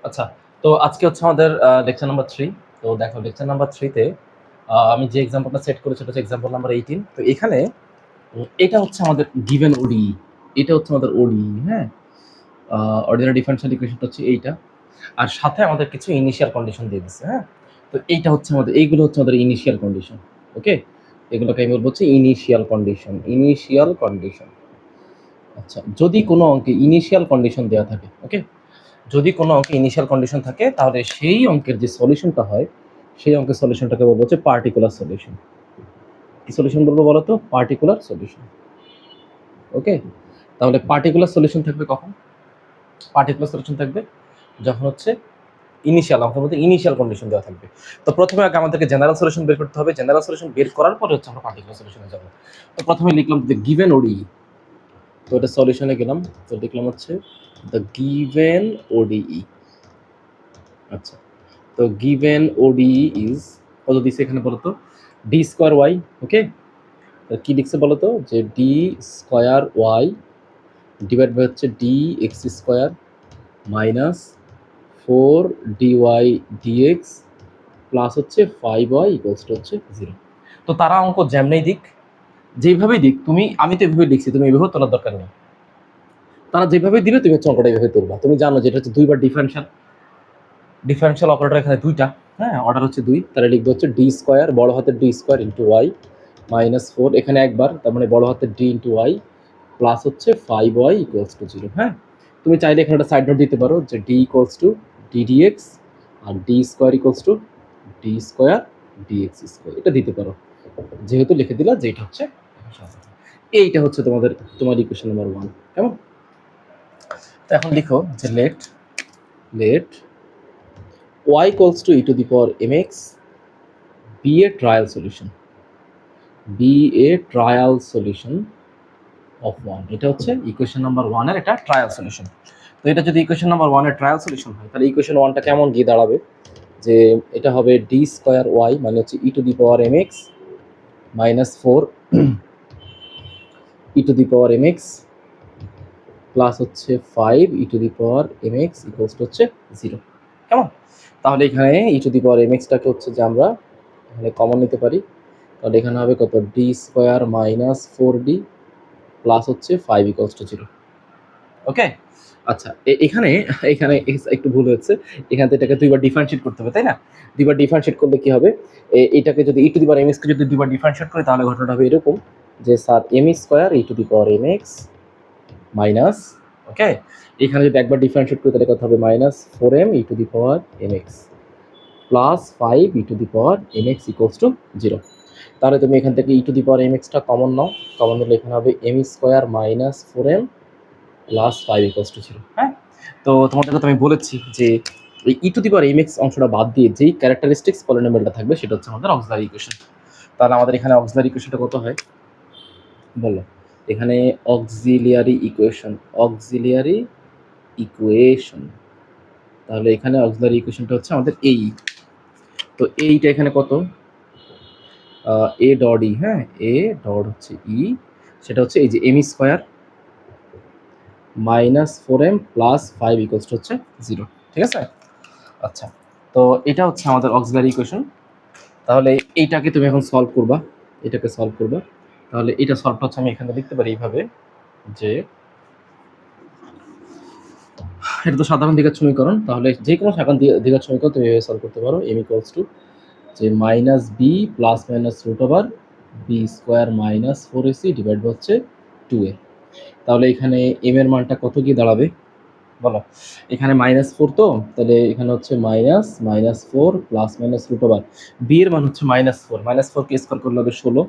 আচ্ছা, তো আজকে হচ্ছে আমাদের লেকচার নাম্বার 3। তো দেখো লেকচার নাম্বার 3 তে আমি যে এক্সাম্পলটা সেট করেছি সেটা হচ্ছে এক্সাম্পল নাম্বার 18। তো এখানে এটা হচ্ছে আমাদের গিভেন ওডি, এটা হচ্ছে আমাদের ওডি, হ্যাঁ? অর্ডিনারি ডিফারেনশিয়াল ইকুয়েশনটা হচ্ছে এইটা। আর সাথে আমাদের কিছু ইনিশিয়াল কন্ডিশন দিয়ে দিচ্ছে, হ্যাঁ? তো এইটা হচ্ছে আমাদের, এইগুলো হচ্ছে আমাদের ইনিশিয়াল কন্ডিশন। ওকে? এগুলোকে আমি বলবো হচ্ছে ইনিশিয়াল কন্ডিশন, ইনিশিয়াল কন্ডিশন। আচ্ছা, যদি কোনো অঙ্কে ইনিশিয়াল কন্ডিশন দেওয়া থাকে, ওকে? যদি কোনো অঙ্কে ইনিশিয়াল কন্ডিশন থাকে তাহলে সেই অঙ্কের যে সলিউশনটা হয় সেই অঙ্কের সলিউশনটাকে বলবো হচ্ছে পার্টিকুলার সলিউশন। কি সলিউশন বলবো বলো তো? Particular solution. ওকে, তাহলে পার্টিকুলার সলিউশন থাকবে কখন? পার্টিকুলার সলিউশন থাকবে যখন হচ্ছে ইনিশিয়াল অঙ্কের মধ্যে ইনিশিয়াল কন্ডিশন দেওয়া থাকবে। তো প্রথমে আগে আমাদেরকে জেনারেল সলিউশন বের করতে হবে। জেনারেল সলিউশন বের করার পরে হচ্ছে আমরা পার্টিকুলার সলিউশনে যাব। তো প্রথমে লিখলাম দ্য গিভেন ওডি। তো এটা সলিউশনে গেলাম, তো লিখলাম হচ্ছে দ্য গিভেন ওডিই। আচ্ছা, তো গিভেন ওডি ইজ কত দিছে এখানে বলো তো? D square Y. ওকে, কি লিখছে বলো তো? যে d square y divide by হচ্ছে d x square minus 4 dy dx plus হচ্ছে 5y ইকুয়ালস টু হচ্ছে 0। তো তারা অঙ্ক যেমনেই দিক, যেভাবেই দিক, আমি তো এভাবে লিখছি, তুমি এভাবে তোলার দরকার নেই। তারা যেভাবে দিলে তুমি হচ্ছে অঙ্কটা এভাবে তুলবা। তুমি জানো যেটা হচ্ছে দুইবার ডিফারেনশিয়াল অপারেটর এখানে দুইটা, হ্যাঁ? অর্ডার হচ্ছে 2, তাহলে লিখবে হচ্ছে ডি স্কোয়ার, বড় হাতের d square into y minus 4, এখানে একবার, তার মানে বড় হাতের ডি ইন্টু ওয়াই প্লাস হচ্ছে 5y ইকুয়ালস টু 0। হ্যাঁ, তুমি চাইলে এখানে একটা সাইড নোট দিতে পারো যে d equals to d d x আর d square equals to d square d x square, এটা দিতে পারো, যেহেতু লিখে দিলা যে এটা হচ্ছে, এইটা হচ্ছে তোমার ইকুয়েশন নাম্বার 1। কেমন? তো এখন লিখো যে late y equals to e to the power mx be a trial solution, of 1। এটা হচ্ছে ইকুয়েশন নাম্বার 1 এর এটা ট্রায়াল সলিউশন। তো এটা যদি ইকুয়েশন নাম্বার 1 এর ট্রায়াল সলিউশন হয় তাহলে ইকুয়েশন 1টা কেমন গিয়ে দাঁড়াবে? যে এটা হবে ডি স্কোয়ার ওয়াই মানে হচ্ছে e to the power m x minus 4 e to the power m x plus হচ্ছে 5 e to the power m x equals to হচ্ছে 0। কেমন? তাহলে এখানে ই টু দি পাওয়ার এম এক্সটাকে হচ্ছে যে আমরা এখানে কমন নিতে পারি, তাহলে এখানে হবে কত? D square minus 4d plus হচ্ছে 5 ইকুয়ালস টু 0। ওকে, আচ্ছা, এখানে এখানে একটু ভুল হচ্ছে, এখান থেকে এটাকে দুইবার ডিফারেন্সিয়েট করতে হবে, তাই না? দুইবার ডিফারেন্সিয়েট করলে কি হবে? এটাকে যদি e to the power m x কে যদি দুইবার ডিফারেন্সিয়েট করি তাহলে ঘটনাটা হবে এরকম যে sir m square e to the power m x minus, okay, এখানে যদি একবার ডিফারেন্সিয়েট করি তাহলে কত হবে? Minus 4m e to the power m x plus 5 e to the power m x equals to 0। তাহলে তুমি এখান থেকে e to the power m এক্সটা কমন নাও, কমন নিলে এখানে হবে m square minus 4m plus 5 equals to 0। হ্যাঁ, তো তোমাদেরকে তো আমি বলেছি যে এই e to the power m x অংশটা বাদ দিয়ে যেই ক্যারেক্টারিস্টিক্স পলিনোমিয়ালটা থাকবে সেটা হচ্ছে আমাদের অক্সিলারি ইকুয়েশন। তাহলে আমাদের এখানে অক্সিলারি ইকুয়েশনটা কত হয় বলো? এখানে অক্সিলিয়ারি ইকুয়েশন, তাহলে এখানে অক্সিলারি ইকুয়েশনটা হচ্ছে আমাদের এই, তো এইটা এখানে কত? এ ডট ই, হ্যাঁ, এ ডট হচ্ছে ই, সেটা হচ্ছে এই যে m square minus 4m plus 5 equals to হচ্ছে 0। ঠিক আছে? আচ্ছা, তো এটা হচ্ছে আমাদের অক্সিলারি ইকুয়েশন। তাহলে এইটাকে তুমি এখন সলভ করবা, এটাকে সলভ করবা। তাহলে এটা সলভটা হচ্ছে আমি এখানে লিখতে পারি এইভাবে যে এটা তো সাধারণ দ্বিঘাত সমীকরণ, তাহলে যে কোনো সাধারণ দ্বিঘাত সমীকরণ তুমি এভাবে সলভ করতে পারো। এম ইকুয়ালস টু যে minus b plus minus root over b square minus 4ac divide হচ্ছে 2a। তাহলে এখানে এম এর মানটা কত গিয়ে দাঁড়াবে বলো? এখানে -4, তো তাহলে এখানে হচ্ছে -4 plus minus root over b এর মান হচ্ছে -4 কে স্কোয়ার করলে হবে 16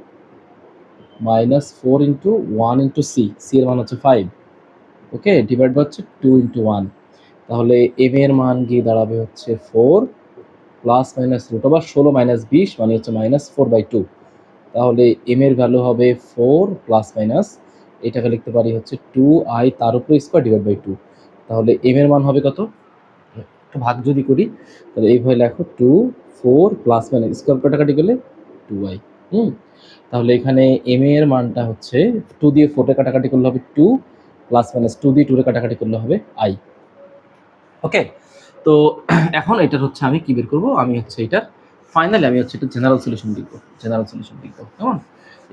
-4 ইন্টু 1 ইন্টু সি এর মান হচ্ছে 5, ওকে, ডিভাইড হচ্ছে 2 ইন্টু 1। তাহলে এম এর মান গিয়ে দাঁড়াবে হচ্ছে 4 plus minus root over 16 minus 20 মানে হচ্ছে -4/2। তাহলে এম এর ভ্যালু হবে 4 প্লাস মাইনাস, এটাকে লিখতে পারি হচ্ছে 2i তার উপর স্কোয়ার ডিভাইড বাই 2। তাহলে এম এর মান হবে কত? একটু ভাগ যদি করি তাহলে এইভাবে লেখো 2 4 প্লাস মাইনাস স্কোয়ার কাটাকাটি করলে 2i। তাহলে এখানে এম এর মানটা হচ্ছে 2 দিয়ে 4 টা কাটাকাটি করলে হবে 2 প্লাস মাইনাস 2 দিয়ে 2 রে কাটাকাটি করলে হবে i। ওকে, তো এখন এটার হচ্ছে আমি কি বের করবো, আমি হচ্ছে এটার ফাইনালি আমি হচ্ছে এটা জেনারেল সলিউশন লিখবো, জেনারেল সলিউশন লিখবো, কেমন?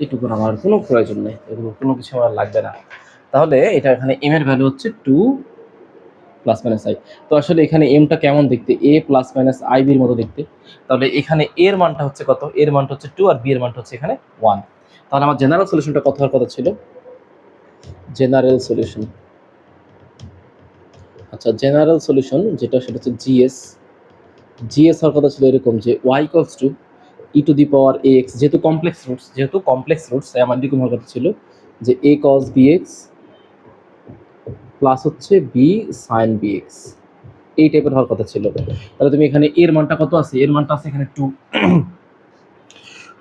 এটুকু আমার কোনো প্রয়োজন নেই, এগুলো কোনো কিছু আমার লাগবে না। তাহলে এটা এখানে এম এর ভ্যালু হচ্ছে 2 প্লাস মাইনাস আই। তো আসলে এখানে এমটা কেমন দেখতে, এ প্লাস মাইনাস আই বির মতো দেখতে। তাহলে এখানে এর মানটা হচ্ছে কত, এর মানটা হচ্ছে 2 আর বি এর মানটা হচ্ছে এখানে 1। তাহলে আমার জেনারেল সলিউশনটা কত হওয়ার কথা ছিল, জেনারেল সলিউশন, আচ্ছা জেনারেল সলিউশন যেটা সেটা হচ্ছে জিএস, জিএস হওয়ার কথা ছিল এরকম যে y equals to e to the power a x, যেহেতু কমপ্লেক্স রুটস তাই আমার এরকম হওয়ার কথা ছিল যে a cos b x plus হচ্ছে বি সাইন বি এক্স, এই টাইপের হওয়ার কথা ছিল। তাহলে তুমি এখানে এর মানটা কত আছে, এর মানটা আছে এখানে 2,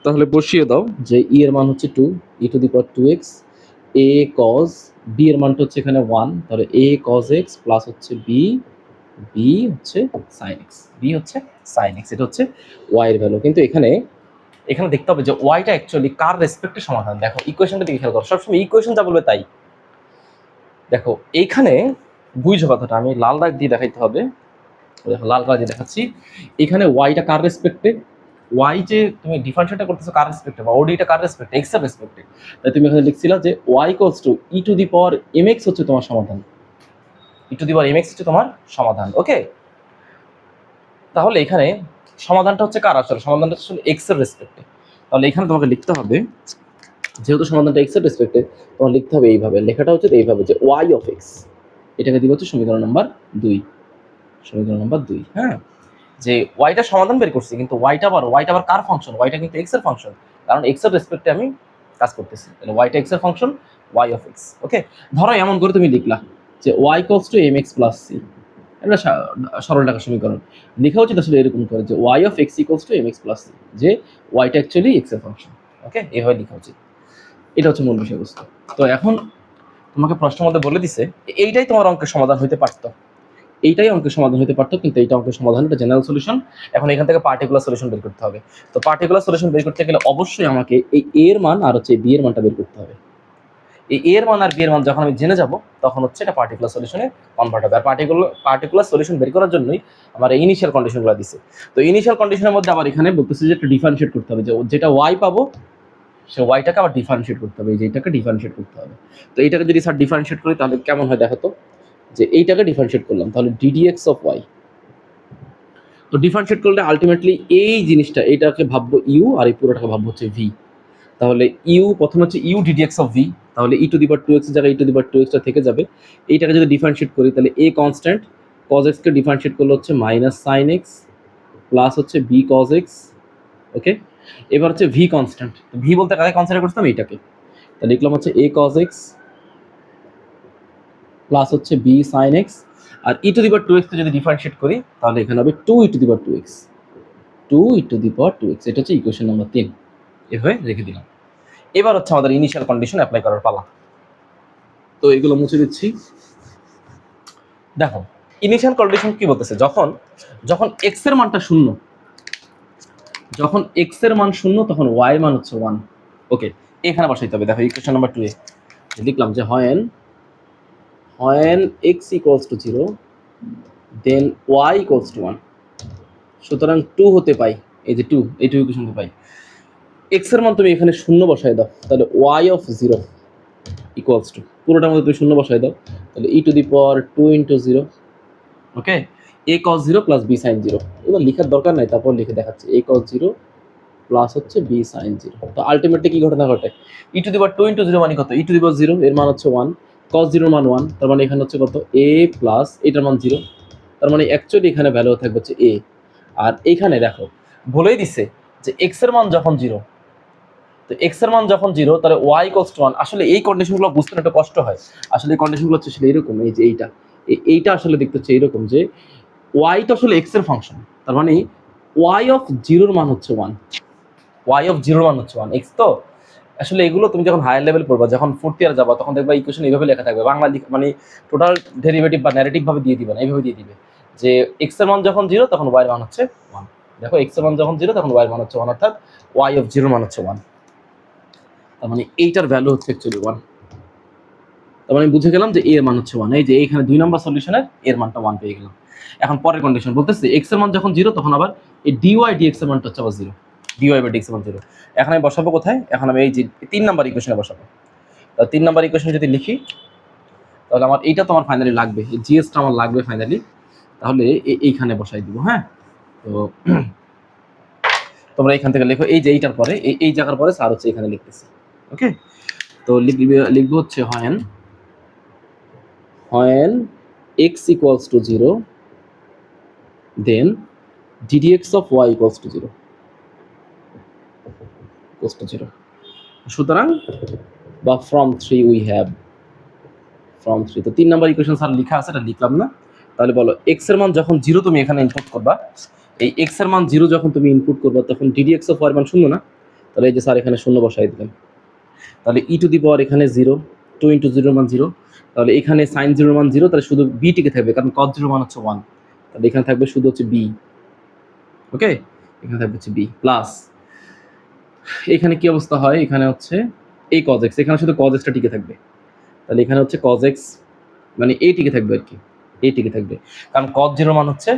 তাহলে বসিয়ে দাও যে ই এর মান হচ্ছে 2 ই to the power 2x, A cos B এর মানটা হচ্ছে এখানে 1, তাহলে এ কস এক্স প্লাস হচ্ছে বি, বি হচ্ছে সাইন এক্স, বি হচ্ছে সাইন এক্স, এটা হচ্ছে ওয়াই এর ভ্যালু। কিন্তু এখানে এখানে দেখতে হবে যে ওয়াইটা অ্যাকচুয়ালি কার রেসপেক্টে সমাধান। দেখো ইকুয়েশনটা দিকে খেয়াল করো, সবসময় ইকুয়েশন যা বলবে তাই। দেখো এইখানে বুঝো কথাটা, আমি লাল দাগ দিয়ে দেখাইতে হবে, দেখো লাল কালার দিয়ে দেখাচ্ছি। এখানে ওয়াইটা কার রেসপেক্টে, ওয়াই যে তুমি ডিফারেন্সিয়েটটা করতেছো কার রেসপেক্টে, বা ওডিটা কার রেসপেক্টে, এক্স এর রেসপেক্টে। তাই তুমি এখানে লিখছিলা যে y equals to e to the power m x হচ্ছে তোমার সমাধান, e to the power m x হচ্ছে তোমার সমাধান, ওকে? তাহলে এখানে সমাধানটা হচ্ছে কার, আসলে সমাধানটা হচ্ছে এক্স এর রেসপেক্টে। তাহলে এখানে তোমাকে লিখতে হবে, যেহেতু সমাধানটা এক্স এর রেসপেক্টে, তোমার লিখতে হবে এইভাবে, লেখাটা হচ্ছে এইভাবে যে ওয়াই অফ এক্স, এটাকে দিব হচ্ছে সমীকরণ নাম্বার 2, সমীকরণ নাম্বার 2, হ্যাঁ? যে ওয়াইটা সমাধান বের করছি, কিন্তু ওয়াইটা আবার কার ফাংশন, ওয়াইটা কিন্তু এক্স এর ফাংশন, কারণ এক্স এর রেসপেক্টে আমি কাজ করতেছি। তাহলে ওয়াইটা এক্স এর function, y of x, okay? ধরো এমন করে তুমি লিখলা যে y equals to m x plus c, এটা সরল টাকা সমীকরণ। লেখা উচিত আসলে এরকম করে যে y of x equals to m x plus c, যে ওয়াইটা অ্যাকচুয়ালি এক্স এর ফাংশন, ওকে? এভাবে লেখা উচিত, এটা হচ্ছে মূল বিষয়বস্তু। তো এখন তোমাকে প্রশ্নের মধ্যে বলে দিছে এইটাই তোমার অঙ্কের সমাধান হইতে পারতো, এইটাই অঙ্কের সমাধান হতে পারতো, কিন্তু এইটা অঙ্কের সমাধান, এটা জেনারেল সলিউশন। এখন এখান থেকে পার্টিকুলার সলিউশন বের করতে হবে। তো পার্টিকুলার সলিউশন বের করতে গেলে অবশ্যই আমাকে এই এ এর মান আর হচ্ছে বি এর মানটা বের করতে হবে। এই এ এর মান আর বি এর মান যখন আমি জেনে যাব, তখন হচ্ছে এটা পার্টিকুলার সলিউশনে কনভার্ট হবে। আর পার্টিকুলার সলিউশন বের করার জন্যই আমার ইনিশিয়াল কন্ডিশনগুলো দিছে। তো ইনিশিয়াল কন্ডিশনের মধ্যে আবার এখানে বলতেছে যে একটা ডিফারেন্সিয়েট করতে হবে, যে যেটা ওয়াই পাবো সে ওয়াইটাকে আবার ডিফারেন্সিয়েট করতে হবে, এই যে এটাকে ডিফারেন্সিয়েট করতে হবে। তো এইটাকে যদি স্যার ডিফারেন্সিয়েট করি তাহলে কেমন হয় দেখো তো, যে এইটাকে ডিফারেন্সিয়েট করলাম, তাহলে ডিডিএক্স অফ ওয়াই। তো ডিফারেন্সিয়েট করলে আলটিমেটলি এই জিনিসটা, এটাকে ভাববো ইউ আর এই পুরোটাকে ভাববো হচ্ছে ভি। তাহলে ইউ প্রথমে হচ্ছে ইউ ডিডিএক্স অফ ভি, তাহলে e to the power 2x এর জায়গায় ই টু দি পাওয়ার 2x টা থেকে যাবে। এইটাকে যদি ডিফারেন্সিয়েট করি তাহলে এ কনস্ট্যান্ট, কজ এক্স কে ডিফারেন্সিয়েট করলে হচ্ছে মাইনাস সাইন এক্স প্লাস হচ্ছে বি কজ এক্স, ওকে? এবার হচ্ছে ভি কনস্ট্যান্ট, ভি বলতে কাকে কনসিডার করতাম, এইটাকে। তাহলে লিখলাম হচ্ছে এ কজ এক্স প্লাস হচ্ছে বি সাইন এক্স, আর e to the power 2x কে যদি ডিফারেন্সিয়েট করি তাহলে এখানে হবে 2 ই to the power 2x, 2 E to the power 2x, এটা হচ্ছে ইকুয়েশন নাম্বার 3। এভাবে রেখে দিলাম। এবার হচ্ছে আমাদের ইনিশিয়াল কন্ডিশন অ্যাপ্লাই করার পালা। তো এগুলো মুছে দিচ্ছি। দেখো ইনিশিয়াল কন্ডিশন কি বলতেছে, যখন যখন এক্স এর মানটা শূন্য, যখন এক্স এর মান শূন্য তখন ওয়াই এর মান হচ্ছে 1, ওকে? এখানে বসাইতে হবে। দেখো ইকুয়েশন নাম্বার 2 এ লিখলাম যে when x equals to 0 then y equals to 1, সুতরাং 2 হতে পাই, এই যে 2, এই 2 ইকুয়েশন হতে পাই। এক্স এর মান তুমি এখানে শূন্য বসাই দাও, তাহলে y অফ 0 ইকুয়ালস টু, পুরোটার মধ্যে তুমি শূন্য বসাই দাও, তাহলে e to the power 2 into 0, okay? A cos 0 plus b sine 0, এবার লেখার দরকার নাই, তারপর লিখে দেখাচ্ছে এ কস 0 প্লাস হচ্ছে বি সাইন 0। তো আলটিমেটলি কি ঘটনা ঘটে, ই টু দি পাওয়ার 2 ইন্টু 0 মানে কত, ই টু দি পাওয়ার 0 এর মান হচ্ছে 1, কস 0 মান 1, তার মানে এখানে হচ্ছে কত এ প্লাস এটার মান 0, তার মানে অ্যাকচুয়ালি এখানে ভ্যালু থাকবে হচ্ছে এ। আর এইখানে দেখো বলেই দিছে যে এক্স এর মান যখন 0, তো এক্স এর মান যখন 0 তাহলে ওয়াই ইকুয়ালস টু 1। আসলে এই কন্ডিশনগুলো বুঝতে একটু কষ্ট হয়, আসলে এই কন্ডিশনগুলো হচ্ছে আসলে এরকম, এই যে এইটা আসলে দেখতে হচ্ছে এরকম যে ওয়াই তো আসলে এক্স এর ফাংশন, তার মানে ওয়াই অফ 0 মান হচ্ছে 1, ওয়াই অফ 0 মান হচ্ছে 1, এক্স তো। আসলে এগুলো তুমি যখন হায়ার লেভেল পড়বা, যখন 4th ইয়ার যাবা, তখন দেখবা ইকুয়েশন এইভাবে লেখা থাকবে, বাংলা মানে টোটাল ডেরিভেটিভ বা ন্যারেটিভ ভাবে দিয়ে দিবে না, এইভাবে দিয়ে দিবে যে এক্স এর মান যখন 0 তখন ওয়াই এর মান হচ্ছে 1। দেখো এক্স এর মান যখন 0 তখন ওয়াই এর মান হচ্ছে 1, অর্থাৎ ওয়াই অফ 0 মান হচ্ছে 1, তার মানে এইটার ভ্যালু হচ্ছে অ্যাকচুয়ালি 1। তার মানে বুঝে গেলাম যে এর মান হচ্ছে 1, এই যে এইখানে 2 নম্বর সলিউশনের এর মানটা 1 পেয়ে গেলাম। এখন পরের কন্ডিশন বলতেছি এক্স এর মান যখন 0 তখন আবার এই ডিওয়াই ডিএক্স এর মানটা হচ্ছে আবার 0, ডিওয়াই বাই ডিএক্স এর মান 0। এখন আমি বসাবো কোথায়? এখন আমি এই যে 3 নাম্বার ইকুয়েশনে বসাবো। 3 নাম্বার ইকুয়েশন যদি লিখি তাহলে আমার এইটা তো আমার ফাইনালি লাগবে, এই জিএসটা আমার লাগবে ফাইনালি, তাহলে এইখানে বসাই দিব। হ্যাঁ, তো তোমরা এখান থেকে লেখো এই যে এইটার পরে এই জায়গার পরে স্যার হচ্ছে এখানে লিখতেছি। ওকে, তো লিখবো হচ্ছে when x equals to 0 then ddx of y equals to 0 equals to 0। সুতরাং বা from 3 we have from 3, তো 3 নাম্বার ইকুয়েশন স্যার লেখা আছে, এটা লিখলাম না। তাহলে বলো x এর মান যখন 0 তুমি এখানে ইনপুট করবা, এই x এর মান 0 যখন তুমি ইনপুট করবা তখন ddx of y এর মান 0 না? তাহলে এই যে স্যার এখানে 0 বসাই দিলাম। তাহলে e টু দি পাওয়ার এখানে 0, 2 ইনটু 0 মান 0, তাহলে এখানে sin 0 মান 0, তাহলে শুধু b টিকে থাকবে কারণ cos 0 মান হচ্ছে 1, তাহলে এখানে থাকবে শুধু হচ্ছে b। ওকে, এখানে থাকবে হচ্ছে b প্লাস এখানে কি অবস্থা হয়, এখানে হচ্ছে এই cos x, এখানে শুধু cos x টা টিকে থাকবে, তাহলে এখানে হচ্ছে cos x মানে a টিকে থাকবে আর কি, a টিকে থাকবে কারণ cos 0 মান হচ্ছে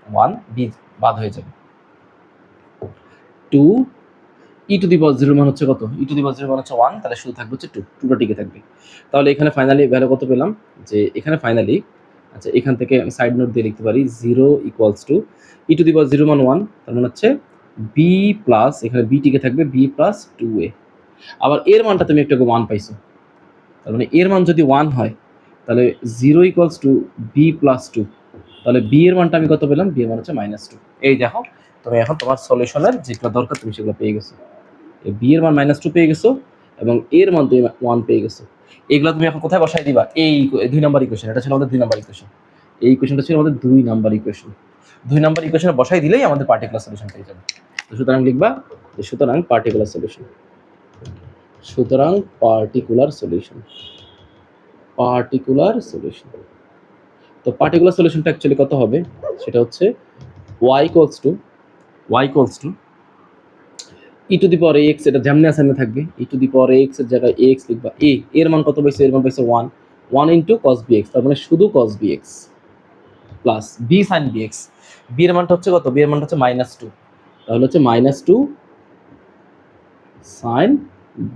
1, b বাদ হয়ে যাবে। 2 e টু দি পাওয়ার 0 মান হচ্ছে কত, e টু দি পাওয়ার 0 মান হচ্ছে 1, তাহলে শুধু থাকবে হচ্ছে 2, 2টা টিকে থাকবে। তাহলে এখানে ফাইনালি ভ্যালু কত পেলাম, যে এখানে ফাইনালি আচ্ছা এখান থেকে আমি সাইড নোট দিয়ে লিখতে পারি 0 equals to e to the power 0 মান 1, তার মানে হচ্ছে b প্লাস এখানে b টিকে থাকবে b প্লাস 2a। আবার এর মানটা তুমি একটু 1 পাইছো, তার মানে এর মান যদি 1 হয় তাহলে 0 ইকুয়ালস টু b প্লাস 2, তাহলে b এর মানটা আমি কত পেলাম, b এর মান হচ্ছে -2। এই দেখো তুমি এখন তোমার সলিউশনের যেগুলো দরকার তুমি সেগুলো পেয়ে গেছো, বি এর মান -2 পেয়ে গেছো এবং এর মান তুমি 1 পেয়ে গেছো। এগুলো তুমি এখন কোথায় বসাই দিবা, এই 2 নাম্বার ইকুয়েশন, এটা ছিল আমাদের 2 নাম্বার ইকুয়েশন, এই ইকুয়েশনটা ছিল আমাদের 2 নাম্বার ইকুয়েশন। 2 নাম্বার ইকুয়েশনে বসাই দিলেই আমাদের পার্টিকুলার সলিউশন পেয়ে যাবে। তো সুতরাং লিখবা যে সুতরাং পার্টিকুলার সলিউশন, সুতরাং পার্টিকুলার সলিউশন, পার্টিকুলার সলিউশন। তো পার্টিকুলার সলিউশনটা অ্যাকচুয়ালি কত হবে, সেটা হচ্ছে y equals to e to the power x, এটা যেমনি আছে এমনি থাকবে, e to the power x এর জায়গায় x লিখবা, a এর মান কত পাইছো, এর মান পাইছো 1 ইনটু cos bx, তার মানে শুধু cos bx plus b sin bx, b এর মানটা হচ্ছে কত, b এর মানটা হচ্ছে -2, তাহলে হচ্ছে -2 sin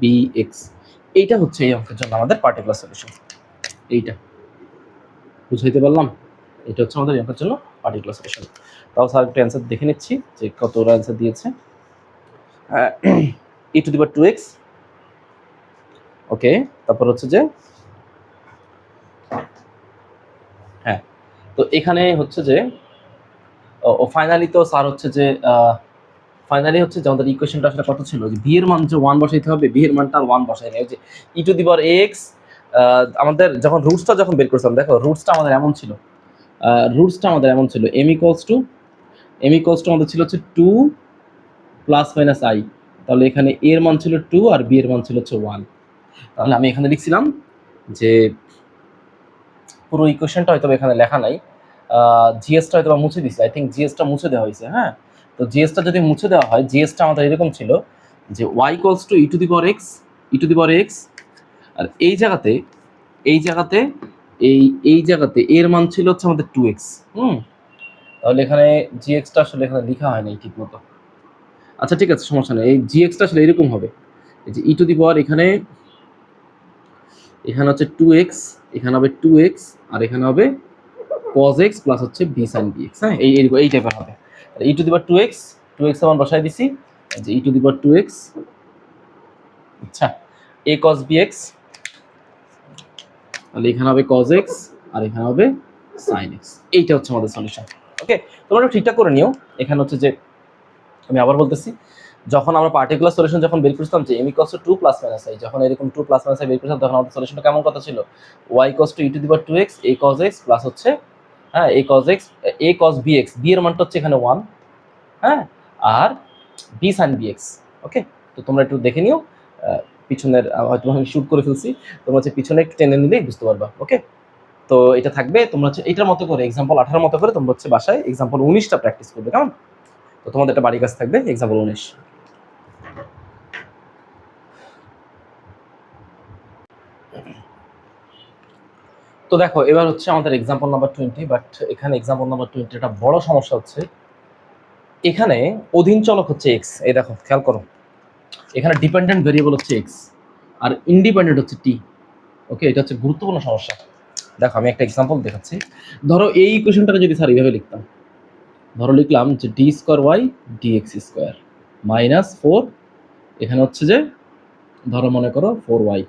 bx। এইটা হচ্ছে এই অঙ্কের জন্য আমাদের পার্টিকুলার সলিউশন। এইটা বুঝাইতে পারলাম, এটা হচ্ছে আমাদের এই অঙ্কের জন্য পার্টিকুলার সলিউশন। তাও স্যার একটু অ্যান্সার দেখে নিচ্ছি যে কতটা অ্যান্সার দিয়েছে। e to the power 2x, ওকে, তারপর হচ্ছে যে হ্যাঁ, তো এখানে হচ্ছে যে ও ফাইনালি তো স্যার হচ্ছে যে ফাইনালি হচ্ছে যে আমাদের ইকুয়েশনটা আসলে কত ছিল, যে বি এর মান যে 1 বসাইতে হবে, বি এর মানটা আর 1 বসাই নাই, যে ই টু দি পাওয়ার এক্স, আমাদের যখন রুটসটা যখন বের করছিলাম, দেখো রুটসটা আমাদের এমন ছিল, এম ইকুয়ালস টু আমাদের ছিল হচ্ছে 2 প্লাস মাইনাস আই, তাহলে এখানে এর মান ছিল 2 আর বি এর মান ছিল হচ্ছে 1। তাহলে আমি এখানে লিখছিলাম যে পুরো ইকুয়েশনটা হয়তো এখানে লেখা নাই, জিএসটা হয়তো মুছে দিছে, আই থিঙ্ক জিএসটা মুছে দেওয়া হয়েছে। হ্যাঁ, তো জিএসটা যদি মুছে দেওয়া হয়, জিএসটা আমাদের এরকম ছিল যে y equals to e to the power x, আর এই জায়গাতে এর মান ছিল হচ্ছে আমাদের 2x। তাহলে এখানে জিএক্সটা আসলে এখানে লেখা হয় নাই ঠিক মতো। আচ্ছা ঠিক আছে, সমস্যা নেই, এই জিএক্সটা আসলে এরকম হবে, এই যে ই টু দি পাওয়ার এখানে হচ্ছে 2x, এখানে হবে 2x, আর এখানে হবে cos x প্লাস হচ্ছে b sin bx। হ্যাঁ, এই টাইপের হবে। ই টু দি পাওয়ার 2x আমার বসাই দিছি, যে ই টু দি পাওয়ার 2x, আচ্ছা a cos bx, তাহলে এখানে হবে cos x আর এখানে হবে sin x। এইটা হচ্ছে আমাদের সলিউশন। ওকে, তোমরা একটু ঠিকঠাক করে নিও। এখানে হচ্ছে যে আমি আবার বলতেছি, যখন আমরা পার্টিকুলার সলিউশন যখন বের করতাম যে m equals two 2 plus minus i, যখন এরকম 2 প্লাস মাইনাস i বের করতাম তখন আমাদের সলিউশনটা কেমন কথা ছিল, y equals to e to the power 2x a cos x plus হচ্ছে হ্যাঁ a cos bx, b এর মানটা হচ্ছে এখানে 1, হ্যাঁ, আর b sin bx। ওকে, তো তোমরা একটু দেখে নিও, পিছনের হয়তো আমি শুট করে ফেলছি, তোমরা হচ্ছে পিছনে একটু টেনে নিলেই বুঝতে পারবা। ওকে, তো এটা থাকবে, তোমরা হচ্ছে এটার মতো করে এক্সাম্পল 18 মতো করে তোমরা হচ্ছে বাসায় এক্সাম্পল 19টা প্র্যাকটিস করবে, কেমন? তো তোমাদের একটা বাড়ির কাজ থাকবে এক্সাম্পল 19। তো দেখো এবার হচ্ছে আমাদের এক্সাম্পল নাম্বার 20, বাট এখানে এক্সাম্পল নাম্বার 20 একটা বড় সমস্যা হচ্ছে, এখানে অধীন চলক হচ্ছে এক্স। এই দেখো খেয়াল করো, এখানে ডিপেন্ডেন্ট ভেরিয়েবল হচ্ছে এক্স আর ইন্ডিপেন্ডেন্ট হচ্ছে টি। ওকে, এটা হচ্ছে গুরুত্বপূর্ণ সমস্যা। দেখো আমি একটা এক্সাম্পল দেখাচ্ছি। ধরো এই ইকুয়েশনটাকে যদি স্যার এইভাবে লিখতাম, ধরো লিখলাম যে d square y d x square minus 4, এখানে হচ্ছে যে ধরো মনে করো 4y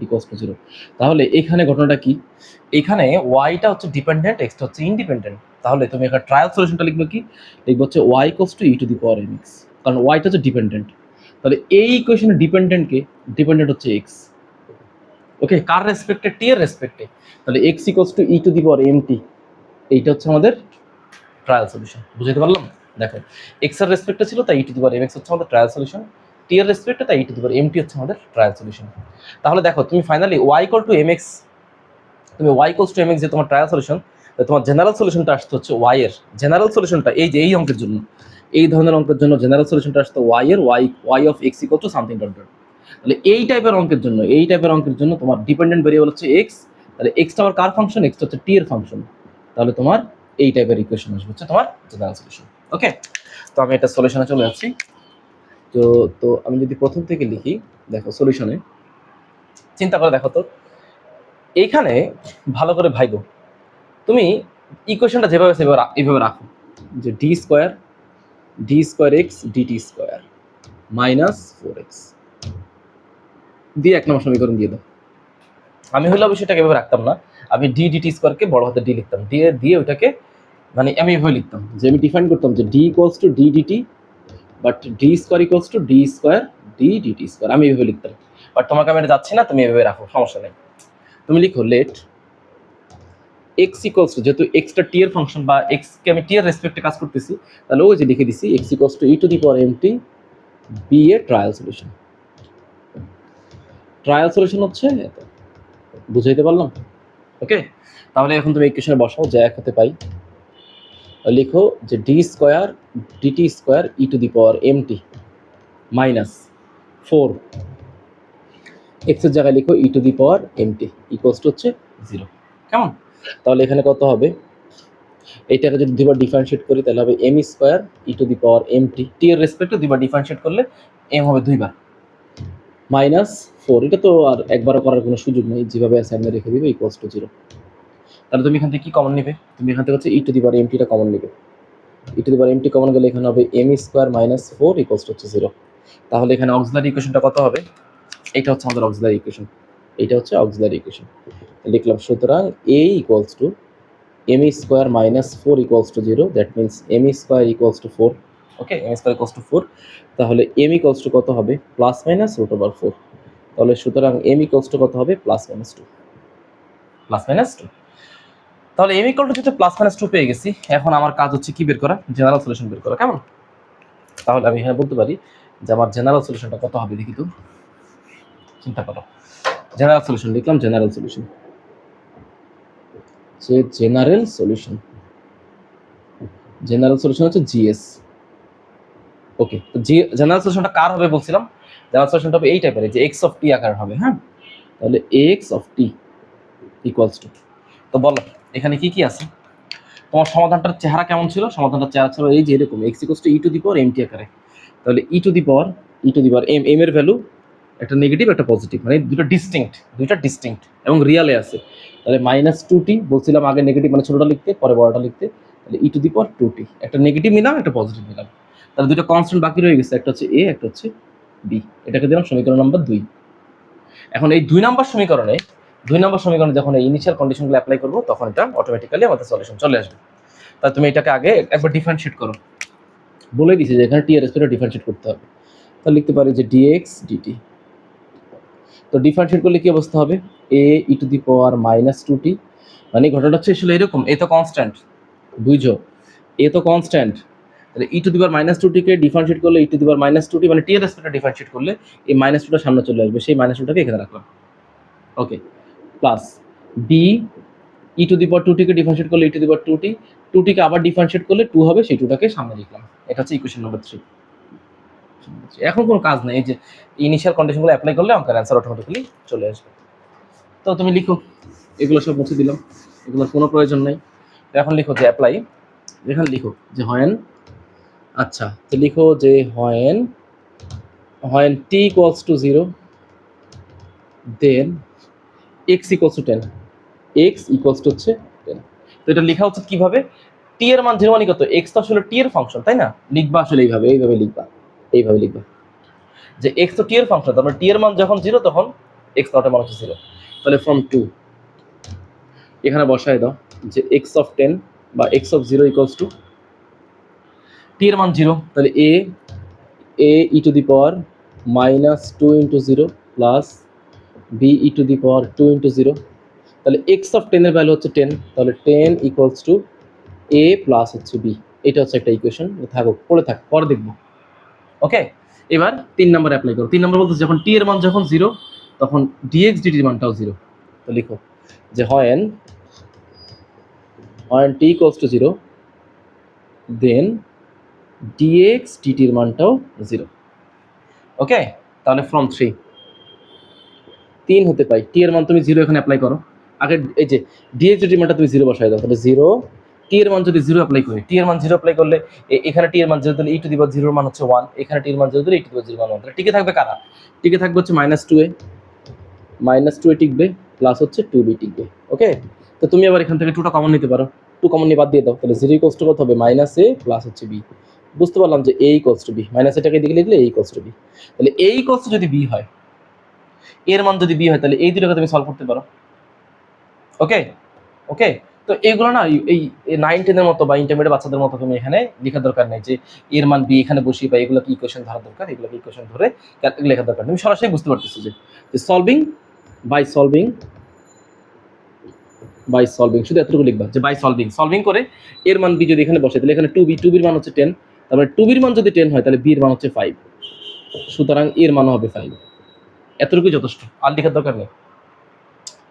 ইকুয়ালস টু 0। তাহলে এখানে ঘটনাটা কি, এখানে ওয়াইটা হচ্ছে ডিপেন্ডেন্ট, এক্সটা হচ্ছে ইন্ডিপেন্ডেন্ট। তাহলে তুমি এখানে ট্রায়াল সলিউশনটা লিখবে কি, লিখবে হচ্ছে y equals to e to the power m x, কারণ ওয়াইটা হচ্ছে ডিপেন্ডেন্ট। তাহলে এই ইকুয়েশনে ডিপেন্ডেন্টকে, ডিপেন্ডেন্ট হচ্ছে এক্স। ওকে, কার রেসপেক্টে, টি এর রেসপেক্টে। তাহলে x equals to e to the power m t, এইটা হচ্ছে আমাদের ট্রায়াল সলিউশন। বুঝতে পারলাম? দেখো এক্স এর রেসপেক্টে ছিল তাই e to the power m x হচ্ছে আমাদের ট্রায়াল সলিউশন, টি এর রেসপেক্টে তাই e to the power m টি হচ্ছে আমাদের ট্রায়াল সলিউশন। তাহলে দেখো তুমি finally y equal to m x, তুমি y equals to m x যে তোমার ট্রায়াল সলিউশন, তোমার জেনারেল সলিউশনটা আসতে হচ্ছে ওয়াই এর জেনারেল সলিউশনটা, এই যে এই অঙ্কের জন্য, এই ধরনের অঙ্কের জন্য জেনারেল সলিউশনটা আসতে ওয়াই এর y of x equal to something dot dot. তাহলে এই টাইপের অঙ্কের জন্য, এই টাইপের অঙ্কের জন্য তোমার ডিপেন্ডেন্ট ভেরিয়েবল হচ্ছে এক্স। তাহলে এক্সটা আবার কার ফাংশন, এক্সটা হচ্ছে টি এর ফাংশন। তাহলে তোমার এই টাইপের ইকুয়েশন আসবে হচ্ছে তোমার জেনারেল সলিউশন। ওকে, তো আমি এটা সলিউশনে চলে যাচ্ছি। তো তো আমি যদি প্রথম থেকে লিখি, দেখো সলিউশনে চিন্তা করে দেখো তো, এইখানে ভালো করে ভাইবো, তুমি ইকুয়েশনটা যেভাবে সেভাবে এইভাবে রাখো যে d square x d t square minus 4x দিয়ে 1 নম্বর সমীকরণ দিয়ে দাও। আমি হলে বিষয়টাকে এভাবে রাখতাম না, আমি ডি ডিটি স্কোয়ারকে বড় হাতে ডি লিখতাম, দিয়ে ওইটাকে মানে আমি এভাবে লিখতাম যে আমি ডিফাইন করতাম যে d equals to d d t, but d square equals to d square d d t square, আমি এভাবে লিখতাম। বাট তোমাকে আমি এটা যাচ্ছি না, তুমি এভাবে রাখো, সমস্যা নেই। তুমি লিখো লেট এক্স ইকুয়ালস টু, যেহেতু এক্সটা টি এর ফাংশন বা এক্সকে আমি টি এর রেসপেক্টে কাজ করতেছি, তাহলে ওই যে লিখে দিছি x equals to e to the power m t be a trial solution. Trial solution হচ্ছে এত, বুঝাইতে পারলাম? ওকে, তাহলে এখন তুমি ইকুয়েশনে বসাও যে এক হাতে পাই, লিখো যে d square d t square e to the power m t minus 4 এক্সের জায়গায় লিখো e to the power m t equals to হচ্ছে 0। কেমন? তাহলে এখানে কত হবে, এইটাকে যদি দুবার ডিফারেন্সিয়েট করি তাহলে হবে m square e to the power m t, t এর রেসপেক্টে দুবার ডিফারেন্সিয়েট করলে এম হবে 2 বার, মাইনাস 4, এটা তো আর একবারও করার কোনো সুযোগ নেই, যেভাবে সামনে রেখে দিবে ইকুয়ালস টু 0। তাহলে তুমি এখান থেকে কি কমন নেবে, তুমি এখান থেকে হচ্ছে e to the power m টিটা কমন নেবে, e to the power m t common গেলে এখানে হবে m square minus 4 equals to হচ্ছে 0। তাহলে এখানে অক্সিলারি ইকুয়েশনটা কত হবে, এটা হচ্ছে আমাদের অক্সিলারি ইকুয়েশন, এটা হচ্ছে অক্সিলারি ইকুয়েশন লিখলাম। সুতরাং a equals to m square minus 4 equals to 0, that means m square equals to 4। Okay, m square equals to 4, তাহলে এম ইকুয়ালস টু কত হবে, প্লাস মাইনাস রুট ওভার 4। তাহলে সুতরাং এম ইকুয়ালস টু কত হবে, plus minus 2, plus minus 2। তাহলে M equal to যেটা plus minus 2 পেয়ে গেছি, এখন আমার কাজ হচ্ছে কি বের করা, জেনারেল সলিউশন বের করা। কেমন? তাহলে আমি এখানে বলতে পারি যে আমার জেনারেল সলিউশনটা কত হবে, দেখি তো, চিন্তা করো। জেনারেল সলিউশন লিখলাম, জেনারেল সলিউশন যে জেনারেল সলিউশন, জেনারেল সলিউশন হচ্ছে জিএস। ওকে, তো জেনারেল সলিউশনটা কার হবে বলছিলাম, জেনারেল সলিউশনটা হবে এই টাইপের, যে এক্স অফ টি আকার হবে। হ্যাঁ, তাহলে x of T equals two, তো বলো এখানে কি কি আছে, তোমার সমাধানটার চেহারা কেমন ছিল, সমাধানটার চেহারা ছিল এই যে এরকম, x equals to e to the power m t আকারে। তাহলে e to the power m, m এর ভ্যালু একটা নেগেটিভ একটা পজিটিভ, মানে দুইটা ডিস্টিংক্ট এবং রিয়ালে আছে। তাহলে মাইনাস 2t বলছিলাম আগে, নেগেটিভ মানে ছোটটা লিখতে, পরে বড়টা লিখতে। তাহলে e to the power 2t, একটা নেগেটিভ নিলাম একটা পজিটিভ নিলাম, তাহলে দুটো কনস্ট্যান্ট বাকি রয়ে গেছে, একটা হচ্ছে এ একটা হচ্ছে বি, এটাকে দিলাম সমীকরণ নাম্বার 2। এখন এই 2 নম্বর সমীকরণে যখন এই ইনিশিয়াল কন্ডিশনগুলো অ্যাপ্লাই করবো, তখন এটা অটোমেটিক্যালি আমাদের সলিউশন চলে আসবে। তাহলে তুমি এটাকে আগে একবার ডিফারেন্সিয়েট করো, বলে দিছি যে এখানে টি এর রেসপেক্টে ডিফারেন্সিয়েট করতে হবে। তাহলে লিখতে পারি যে ডিএক্স ডিটি, তো ডিফারেন্সিয়েট করলে কি অবস্থা হবে, এ e to the power minus 2t, মানে ঘটনাটা হচ্ছে আসলে এরকম, এ তো কনস্ট্যান্ট, বুঝছো, এ তো কনস্ট্যান্ট। তাহলে e to the power minus 2t কে ডিফারেন্সিয়েট করলে e to the power minus 2t, মানে টি এর রেসপেক্টে ডিফারেন্সিয়েট করলে এই মাইনাস 2টা সামনে চলে আসবে, সেই মাইনাস 2টাকে এখানে রাখলাম। Okay, plus b e to the power 2t কে ডিফারেন্সিয়েট করলে e to the power 2t, 2t কে আবার ডিফারেন্সিয়েট করলে 2 হবে, সেই 2টাকে সামনে লিখলাম। এটা হচ্ছে ইকুয়েশন নাম্বার 3। এখন কোনো কাজ নেই, এই যে ইনিশিয়াল কন্ডিশনগুলো অ্যাপ্লাই করলে আমাদের অ্যান্সার অটোমেটিক্যালি চলে আসবে। তো তুমি লিখো, এগুলো সব মুছে দিলাম, এগুলোর কোনো প্রয়োজন নেই। তো এখন লিখো যে অ্যাপ্লাই, এখানে লিখো যে হয়েন, আচ্ছা তো লিখো যে when t equals to 0 then x equals to 10, x equals to হচ্ছে 10। তো এটা লেখা হচ্ছে কিভাবে, টি এর মান 0 মানে কত, এক্স তো আসলে টি এর ফাংশন তাই না, লিখবা আসলে এইভাবে লিখবা যে এক্স তো টি এর ফাংশন, তার মানে টি এর মান যখন 0 তখন এক্স নটের মান হচ্ছে 0। তাহলে ফ্রম 2 এখানে বসায় দাও যে এক্স অফ 10 বা x of 0 equals to t এর মান 0, তাহলে a e to the power -2 into 0 plus b e to the power 2 into 0। তাহলে এক্স অফ 10 এর ভ্যালু হচ্ছে 10, তাহলে 10 ইকুয়ালস টু এ প্লাস হচ্ছে বি। এটা হচ্ছে একটা ইকুয়েশন, থাকুক পড়ে থাক, পরে দেখবো। ওকে, এবার 3 নম্বর অ্যাপ্লাই করো। 3 নম্বর বলতে যখন টি এর মান যখন 0 তখন ডিএক্স ডিটির মানটাও 0। তো লিখো যে when t equals to 0 then d x ডিটির মানটাও 0। ওকে, তাহলে ফ্রম 3 হতে পাই টি এর মান তুমি 0 এখানে অ্যাপ্লাই করো। আগে এই যে ডিএক্স ডিটির মানটা তুমি 0 বসাই দাও, তাহলে 0 টি এর মান যদি 0 অ্যাপ্লাই করি, টি এর মান 0 অ্যাপ্লাই করলে এখানে টি এর মান 0 তাহলে ই টু দি পাওয়ার 0 এর মান হচ্ছে 1, এখানে টি এর মান 0 তাহলে ই টু দি পাওয়ার 0 মান 1। তাহলে টিকে থাকবে কারা, টিকে থাকবে হচ্ছে -2a টিকবে প্লাস হচ্ছে 2b টিকবে। ওকে, তো তুমি আবার এখান থেকে 2টা কমন নিতে পারো, 2 কমন নিয়ে বাদ দিয়ে দাও, তাহলে 0 ইকুয়ালস টু কত হবে -a প্লাস হচ্ছে b। বুঝতে পারলাম যে a ইকুয়ালস টু b, এটাকে দিকে লিখলে a ইকুয়ালস টু b। তাহলে a ইকুয়ালস টু যদি b হয়, এর মান যদি b হয়, তাহলে এই দুটোকে তুমি সলভ করতে পারো। ওকে ওকে, তো এগুলো না এই 9-10 এর মতো বা ইন্টারমিডিয়েট বাচ্চাদের মতো তুমি এখানে লেখার দরকার নেই যে এর মান বি এখানে বসিয়ে বা এগুলোকে ইকুয়েশন ধরা দরকার, এগুলোকে ইকুয়েশন ধরে লেখার দরকার। তুমি সরাসরি বুঝতে পারতেছো যে সলভিং বাই সলভিং শুধু এতটুকু লিখবা যে বাই সলভিং করে এর মান বি যদি এখানে বসে, তাহলে এখানে 2b মান হচ্ছে 10, তারপরে 2b মান যদি 10 হয় তাহলে b এর মান হচ্ছে 5, সুতরাং এর মান হবে 5। এতটুকুই যথেষ্ট, আর লেখার দরকার নেই।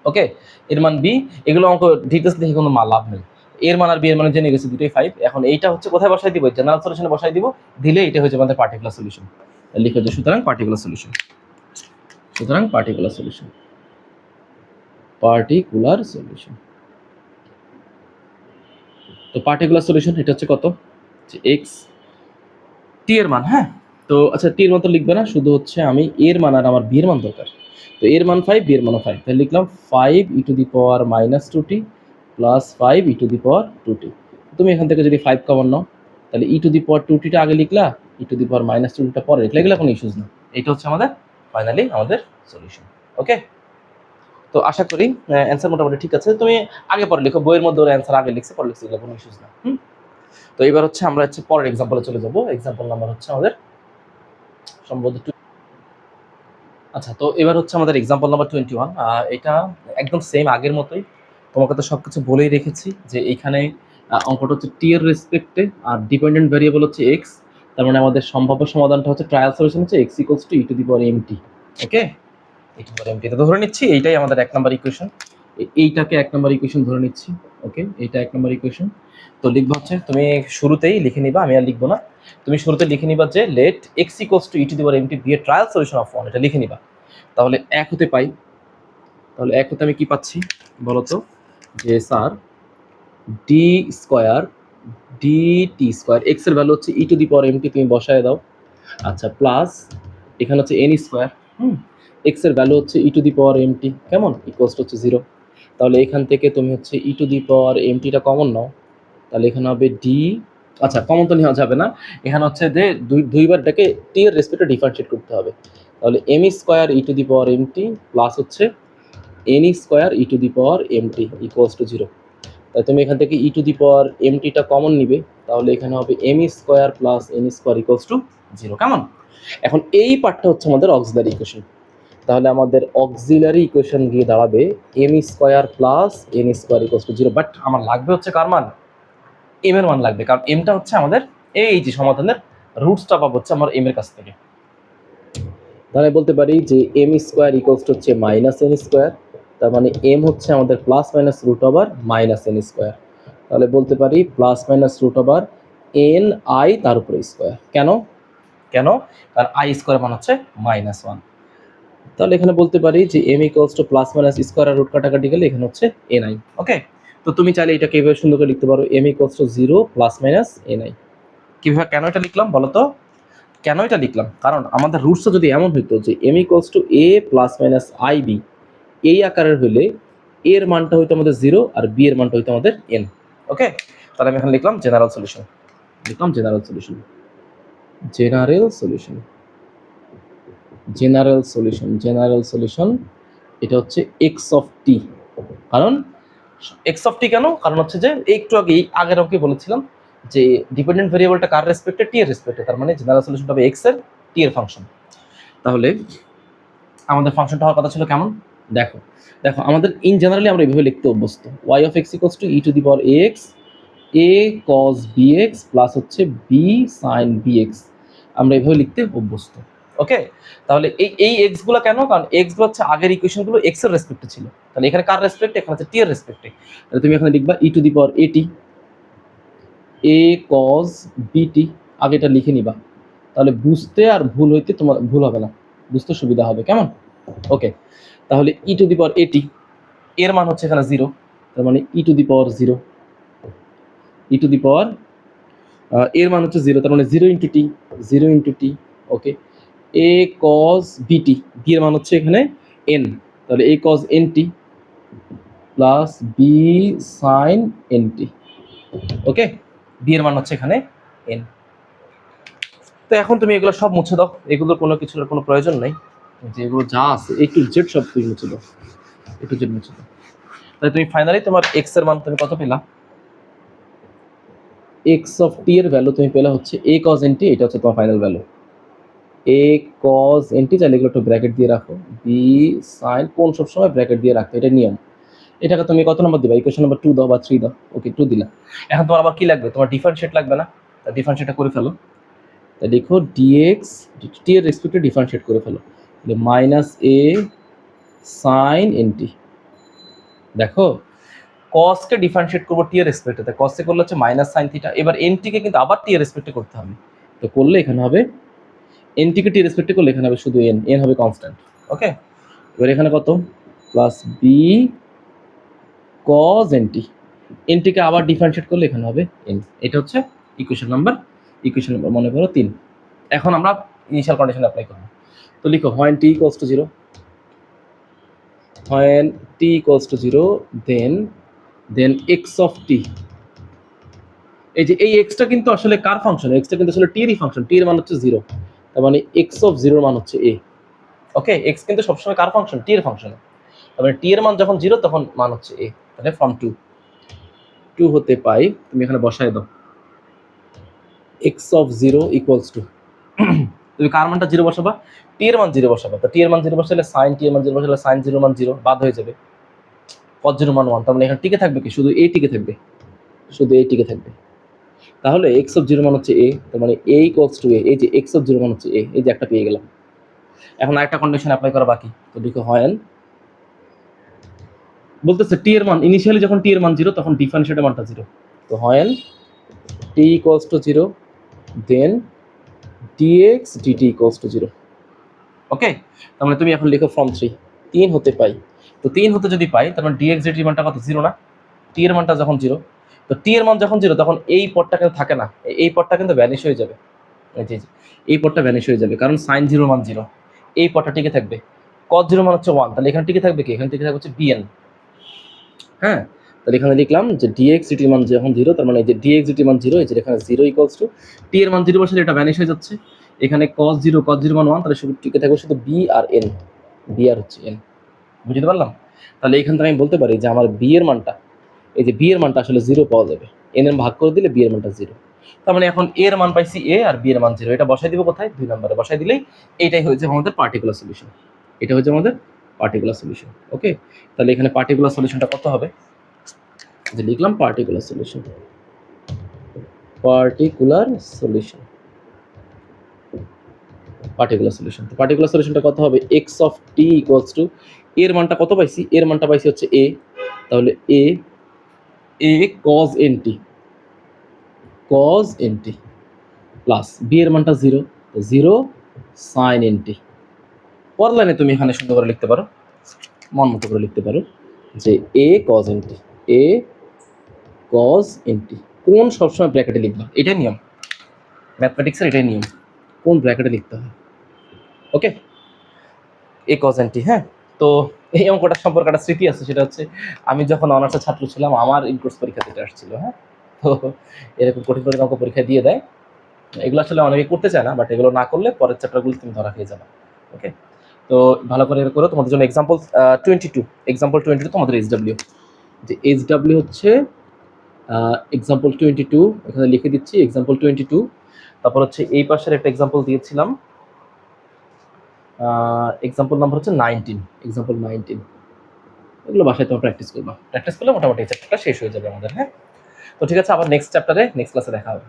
ওকে, এর মান বি, এগুলো অঙ্ক ডিটেলস দেখে কোনো লাভ নেই। এর মান আর বি এর মান জেনে গেছে, দুটোই 5। এখন এইটা হচ্ছে কোথায় বসাই দিব, জেনারেল সলিউশনে বসাই দিব, দিলে এটা হচ্ছে আমাদের পার্টিকুলার সলিউশন। লিখো যে সুতরাং পার্টিকুলার সলিউশন তো পার্টিকুলার সলিউশন এটা হচ্ছে কত, যে এক্স টি এর মান। হ্যাঁ, তো আচ্ছা টি এর মান তো লিখবে না, শুধু হচ্ছে আমি এর মান আর আমার বি এর মান দরকার। তো এর মান 5, বি এর মানও 5, তাহলে লিখলাম 5 e to the power -2t plus 5 e to the power 2t। তুমি এখান থেকে যদি 5 কমন নাও, তাহলে ই টু দি পাওয়ার 2tটা আগে লিখলা, ই টু দি পাওয়ার -2tটা পরে লিখলা, এগুলো কোনো ইস্যুস না। এটা হচ্ছে আমাদের ফাইনালি আমাদের সলিউশন। ওকে, তো আশা করি অ্যান্সার মোটামুটি ঠিক আছে। তুমি আগে পরে লিখো, বইয়ের মধ্যে ওর অ্যান্সার আগে লিখছে পরে লিখছে, এগুলো কোনো ইস্যুস না। তো এবার হচ্ছে আমরা হচ্ছে পরের এক্সাম্পলে চলে যাবো। এক্সাম্পল নাম্বার হচ্ছে আমাদের সম্ভবত আচ্ছা, তো এবার হচ্ছে আমাদের এক্সাম্পল নাম্বার 21। এটা একদম সেম আগের মতোই, তোমাকে তো সবকিছু বলেই রেখেছি যে এইখানে অঙ্কটা হচ্ছে টি এর রেসপেক্টে আর ডিপেন্ডেন্ট ভেরিয়েবল হচ্ছে এক্স, তার মানে আমাদের সম্ভাব্য সমাধানটা হচ্ছে ট্রায়াল সলিউশন হচ্ছে x equals to e to the power m t. Okay, e to the power m t তো ধরে নিচ্ছি, এইটাই আমাদের 1 নাম্বার ইকুয়েশন, এইটাকে 1 নাম্বার ইকুয়েশন ধরে নিচ্ছি। ওকে, এইটা 1 নাম্বার ইকুয়েশন। তো লিখবা হচ্ছে, তুমি শুরুতেই লিখে নিবা, আমি আর লিখবো না, তুমি শুরুতে লিখে নিবা যে let x equals to e to the power m t be a trial solution of 1, এটা লিখে নিবা। তাহলে 1 হতে পাই, তাহলে 1 হতে আমি কি পাচ্ছি বলতো, যে sir d square d t square, x এর ভ্যালু হচ্ছে e to the power MT, তুমি বসায় দাও। আচ্ছা, প্লাস এখানে হচ্ছে এন স্কোয়ার, এক্স এর ভ্যালু হচ্ছে e to the power MT, কেমন ইকুয়ালস হচ্ছে 0। তাহলে এখান থেকে তুমি হচ্ছে e to the power এমটিটা common নাও, তাহলে এখানে হবে ডি, আচ্ছা কমন তো নেওয়া যাবে না, এখানে হচ্ছে যে দুইবার এটাকে টি এর রেসপেক্টে ডিফারেন্সিয়েট করতে হবে। তাহলে m square e to the power m t plus হচ্ছে n square e to the power m t equals to 0। তাই তুমি এখান থেকে e to the power এমটিটা common নিবে, তাহলে এখানে হবে m square plus n square equals to 0। কেমন, এখন এই পার্টটা হচ্ছে আমাদের অক্সিলারি ইকুয়েশন, তাহলে আমাদের অক্সিলারি ইকুয়েশন গিয়ে দাঁড়াবে m square plus n square equals to 0। But আমার লাগবে হচ্ছে কার মান, এম এর মান লাগবে, কারণ এমটা হচ্ছে আমাদের এই যে সমাধানের রুটসটা পাবো হচ্ছে আমার এম এর কাছ থেকে। তাহলে বলতে পারি যে এম স্কোয়ার ইকুয়ালস টু হচ্ছে মাইনাস এন স্কোয়ার, তার মানে এম হচ্ছে আমাদের plus minus root over minus n square. তাহলে বলতে পারি plus minus root over n i তার উপরে স্কোয়ার। কেন, কারণ আই স্কোয়ার মান হচ্ছে -1। তাহলে এখানে বলতে পারি যে m equals to plus minus square আর রুট কাটাকাটি গেলে এখানে হচ্ছে ni। ওকে, তো তুমি চাইলে এটাকে এইভাবে সুন্দর করে লিখতে পারো m equals to 0 plus minus ni। কিভাবে কেন এটা লিখলাম বলো তো? কেন এটা লিখলাম? কারণ আমাদের রুটসটা যদি এমন হইতো যে m equals two a plus minus ib এই আকারের হলে এর মানটা হইতো আমাদের 0 আর b এর মানটা হইতো আমাদের n। ওকে, তাহলে আমি এখানে লিখলাম জেনারেল সলিউশন, লিখলাম general solution, general solution, general solution, general solution. এটা হচ্ছে এক্স অফ টি। কারণ এক্স অফ টি কেন? কারণ হচ্ছে যে একটু আগে আগের অঙ্কে বলেছিলাম যে ডিপেন্ডেন্ট ভেরিয়েবলটা কার রেসপেক্টে? টি এর রেসপেক্টে, তার মানে জেনারেল সলিউশনটা হবে এক্স এর টি এর ফাংশন। তাহলে আমাদের ফাংশনটা হওয়ার কথা ছিল কেমন? দেখো দেখো আমাদের ইন জেনারেলি আমরা এইভাবে লিখতে অভ্যস্ত, y of x equals to e to the power x a cos b x plus হচ্ছে বি সাইন বিএক্স, আমরা এইভাবে লিখতে অভ্যস্ত। ওকে, তাহলে এই এক্স গুলো কেন? কারণ এক্স গুলো হচ্ছে আগের ইকুয়েশন গুলো এক্স এর রেসপেক্টে ছিল, তাহলে এখানে কার রেসপেক্টে? এখানে হচ্ছে টি এর রেসপেক্টে। তাহলে তুমি এখানে লিখবা ই টু দি পাওয়ার এটি এ কজ বিটি, আগে এটা লিখে নিবা, তাহলে বুঝতে আর ভুল হইতে তোমার ভুল হবে না, বুঝতে সুবিধা হবে। কেমন? ওকে, তাহলে ই টু দি পাওয়ার এটি এর মান হচ্ছে এখানে 0, তার মানে ই to the power 0, E to the পাওয়ার এর মান হচ্ছে 0, তার মানে 0 into t, 0 into t. Okay, a cos b t, b এর মান হচ্ছে এখানে এন, তাহলে a cos n t plus b sine n t. Okay, b এর মান হচ্ছে এখানে এন। তো এখন তুমি এগুলো সব মুছে দাও, এগুলোর কোনো কিছুর কোনো প্রয়োজন নেই, যেগুলো যা আছে এ টু জেড সব তুমি মুছে দাও, এ টু জেড মুছে দাও। তাহলে তুমি ফাইনালি তোমার এক্স এর মান তুমি কত পেলা? এক্স অফ টি এর ভ্যালু তুমি পেলা হচ্ছে এ কজ এন টি, এটা হচ্ছে তোমার ফাইনাল ভ্যালু এ কজ এন টি। চাইলে এগুলো একটু ব্র্যাকেট দিয়ে রাখো, বি সাইন, কোন সবসময় ব্র্যাকেট দিয়ে রাখতে, এটা নিয়ম। এটাকে তুমি কত নম্বর দিবা? ইকুয়েশন নাম্বার 2 দাও বা 3 দাও। ওকে, 2 দিলা। এখন তোমার আবার কি লাগবে? তোমার ডিফারেন্সিয়েট লাগবে না? তা ডিফারেন্সিয়েটটা করে ফেলো। তা দেখো ডিএক্স টি এর রেসপেক্টে ডিফারেন্সিয়েট করে ফেলো, তাহলে মাইনাস এ সাইন এন টি। দেখো কসকে ডিফারেন্সিয়েট করবো টি এর রেসপেক্টে, তাই কসে করলে হচ্ছে মাইনাস সাইন থিটা। এবার এন টিকে কিন্তু আবার টি এর রেসপেক্টে করতে হবে, তো করলে এখানে হবে এন টিকে টি রেসপেক্টে করলে এখানে হবে শুধু এন, এন হবে কনস্ট্যান্ট। ওকে, এবার এখানে কত? Plus b cos n t, n টিকে আবার ডিফারেন্সিয়েট করলে এখানে হবে এন। এটা হচ্ছে ইকুয়েশন নাম্বার মনে করো 3। এখন আমরা ইনিশিয়াল কন্ডিশন অ্যাপ্লাই করব। তো লিখো when t equals to 0, when t equals to 0 then x of t, এই যে এই এক্সটা কিন্তু আসলে কার ফাংশন? এক্সটা কিন্তু আসলে টি এরই ফাংশন, টি এর মান হচ্ছে 0, তার মানে এক্স অফ 0 এর মান হচ্ছে a। ওকে, এক্স কিন্তু সবসময় কার ফাংশন? টি এর ফাংশন, তার মানে টি এর মান যখন 0 তখন মান হচ্ছে a। তাহলে ফ্রম 2 হতে পাই, তুমি এখানে বসায় দাও এক্স অফ 0 ইকুয়ালস টু, তুমি কার মানটা 0 বসাবা? টি এর মান 0 বসাবা। তো টি এর মান 0 বসালে সাইন টি এর মান 0 বসালে সাইন 0 মান 0 বাদ হয়ে যাবে, cos 0 মান 1, তার মানে এখানে টিকে থাকবে কি? শুধু a টিকে থাকবে, শুধু a টিকে থাকবে। তাহলে x অফ 0 মান হচ্ছে a, তার মানে a ইকুয়ালস টু a, এই যে x অফ 0 মান হচ্ছে a, এই যে একটা পেয়ে গেলাম। এখন আরেকটা কন্ডিশন অ্যাপ্লাই করা বাকি, তো দেখো হয় বলতেছে টি এর মান ইনিশিয়ালি যখন টি এর মান 0 তখন ডিফারেন্সিয়েটের মানটা 0, তো হয় t equals to 0 then dx dt equals to 0। Okay, তার মানে তুমি এখন লিখো ফ্রম 3 হতে পাই, তো 3 হতে যদি পাই তার মানে dx dt মানটা কত? 0 না? টি এর মানটা যখন 0, তো টি এর মান যখন 0 তখন এই পদটা কিন্তু থাকে না, এই পদটা কিন্তু ভ্যানিশ হয়ে যাবে, এই পদটা ভ্যানিশ হয়ে যাবে, কারণ সাইন 0 মান 0, এই পদটা টিকে থাকবে। cos 0 মান হচ্ছে 1, তাহলে এখানে টিকে থাকবে কি? এখানে টিকে থাকবে হচ্ছে bn। হ্যাঁ, তাহলে এখানে লিখলাম যে dx dt মান যখন 0, তার মানে এই যে dx dt মান 0, এই যে এখানে 0 ইকুয়ালস টু টি এর মান 0 বসালে এটা ভ্যানিশ হয়ে যাচ্ছে, এখানে cos 0 মান 1, তাহলে শুধু টিকে থাকবে শুধু b আর n, b আর হচ্ছে n। বুঝতে পারলাম? তাহলে এখান থেকে আমি বলতে পারি যে আমার b এর মানটা, এই যে b এর মানটা আসলে 0 পাওয়া যাবে, n এর ভাগ করে দিলে b এর মানটা 0। তার মানে এখন a এর মান পাইছি a আর b এর মান 0, এটা বসাই দিব কোথায়? 2 নম্বরে বসাই দিলেই এইটাই হয়ে যাবে আমাদের পার্টিকুলার সলিউশন, এটা হচ্ছে আমাদের পার্টিকুলার সলিউশন। ওকে, তাহলে এখানে পার্টিকুলার সলিউশনটা কত হবে? যে লিখলাম particular solution, particular solution, particular solution. তো পার্টিকুলার সলিউশনটা কত হবে? x of t equals two, এর মানটা কত পাইছি? এর মানটা পাইছি হচ্ছে a, তাহলে a cos nt, cos nt plus b এর মানটা 0, তো 0 sin nt, পরের লাইনে তুমি এখানে সুন্দর করে লিখতে পারো, মন মতো করে লিখতে পারো যে এ কজ এনটি, এ কজ এনটি কোন সবসময় ব্র্যাকেটে লিখবা, এটাই নিয়ম ম্যাথমেটিক্সের, এটাই নিয়ম কোন ব্র্যাকেটে লিখতে হয়। ওকে, এ কজ এনটি। হ্যাঁ, তো এই অঙ্কটার সম্পর্কে একটা স্মৃতি আছে, সেটা হচ্ছে আমি যখন অনার্সের ছাত্র ছিলাম আমার ইনকোর্স পরীক্ষাতে এটা আসছিল। হ্যাঁ, তো এরকম কঠিন কঠিন অঙ্ক পরীক্ষা দিয়ে দেয়, এগুলো আসলে অনেকে করতে চায় না, বাট এগুলো না করলে পরের চ্যাপ্টারগুলো তুমি ধরা খেয়ে যাবে। ওকে, তো ভালো করে করো। তোমাদের জন্য এক্সাম্পল 22, এক্সাম্পল 22 তোমাদের এইচডব্লিউ, যে এইচডব্লিউ হচ্ছে এক্সাম্পল 22, এখানে লিখে দিচ্ছি এক্সাম্পল 22। তারপর হচ্ছে এই পাশের একটা এক্সাম্পল দিয়েছিলাম, এক্সাম্পল নাম্বার হচ্ছে 19, এক্সাম্পল 19। এগুলো বাসায় তোমার প্র্যাকটিস করবা, প্র্যাকটিস করলে মোটামুটি এই চ্যাপ্টারটা শেষ হয়ে যাবে আমাদের। হ্যাঁ, তো ঠিক আছে, আবার নেক্সট চ্যাপ্টারে নেক্সট ক্লাসে দেখা হবে।